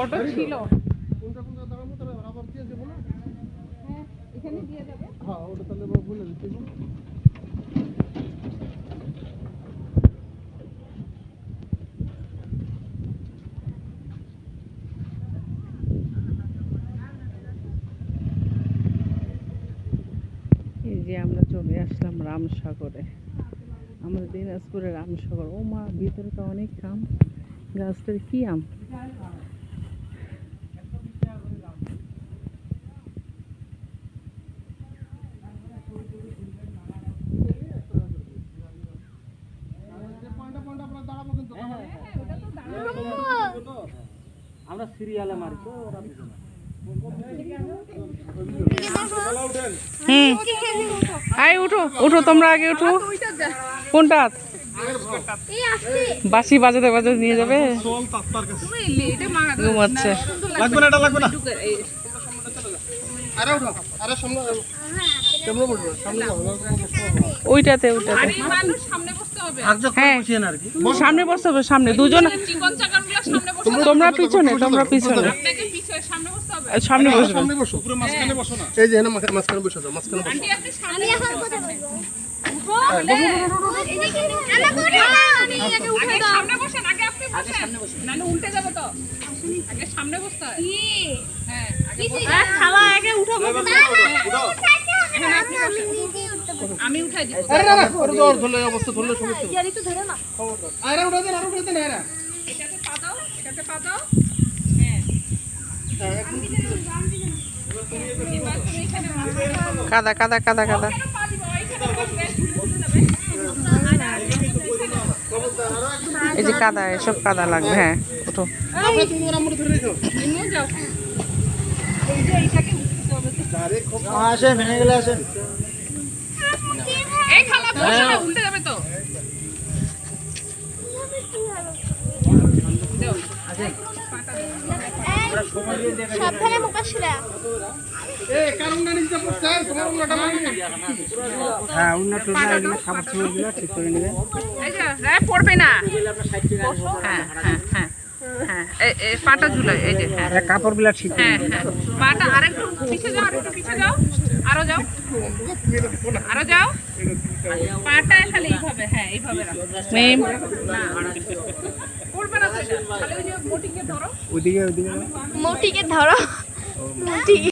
Auto ছিল। কোনটা কোনটা দাঁড়াবো তাহলে রাবার দিয়ে দেবো না? হ্যাঁ এখানে দিয়ে যাবে। হ্যাঁ ওটা তাহলে বলে দিতে হবে। এই যে আমরা চলে আসলাম রামসাগরে, আমাদের দিনাজপুরের রামসাগর। ও মা, ভিতরে তো অনেক আম। গাছটার কি আম? আমরা সিরিয়ালে মারি তো ওরা বুঝে না। আয় উঠো উঠো, তোমরা আগে উঠো। কোনটা? বাঁশি বাজাতে বাজাতে নিয়ে যাবে। ঘুমাচ্ছে। লাগবে না, এটা লাগবে না। আরে উঠো, আরে সামনে কেমন বসবো? সামনে যাও। ওইটাতে ওইটাতে। হ্যাঁ সামনে বসতে হবে, সামনে দুজন। তোমরা পিছনে, তোমরা পিছনে। সামনে বসবে। সামনে বসো, পুরো মাঝখানে বসো না। এই যে এখানে মাঝখানে বসে যাও, মাঝখানে বসো। আমি এখন কোথায় বসবো? সামনে বসেন, আগে আপনি বসেন। নাহলে উল্টে যাবে তো। আগে সামনে বসতে হয়। হ্যাঁ খাওয়া আগে উঠো। এখানে আপনি বসেন। আমি উঠাই দিব। আরে না, ওর দৌড় ধরলে অবস্থা ধরলে সমস্যা। ইয়ারি তো ধরে না। আরে উঠা দেন, আরে উঠা দেন। আরে এটাতে পা দাও, এটাতে পা দাও। হ্যাঁ এবার তুমি এখানে কাদা কাদা কাদা কাদা। পা দিবা, এইখানে বসবে। এই যে কাদা, এসব কাদা লাগবে। হ্যাঁ ওঠো। আপনি তুমি ওর আমরে ধরে রেখো। নিয়ে যাও। এই যে এইটাকে উঠতে হবে। আরে খুব আসেন, ভেঙে গেলে আসেন। এই খালা বসে না, উল্টে যাবে তো। দাও। সাবধানে মুকাশিরা। এই কারণটা নিতে পড়ছে, তোমার উল্টা মারি। হ্যাঁ উন্নত এগুলো খাবার খাবারগুলো ঠিক করে নেবেন। এই যে রায় পড়বে না। হ্যাঁ হ্যাঁ হ্যাঁ হ্যাঁ এই পাটা ঝুলায়, এই যে হ্যাঁ কাপড়গুলো ঠিক করে হ্যাঁ হ্যাঁ পাটা আরেকটু পিছে যাও, আরেকটু পিছে যাও, আরো যাও, আরো যাও। পাটা খালি এইভাবে, হ্যাঁ এইভাবে রাখো। মিম না পড়বে না তো এটা, খালি ওই যে মোটিকে ধরো। ওইদিকে ওইদিকে মোটিকে ধরো। মোটি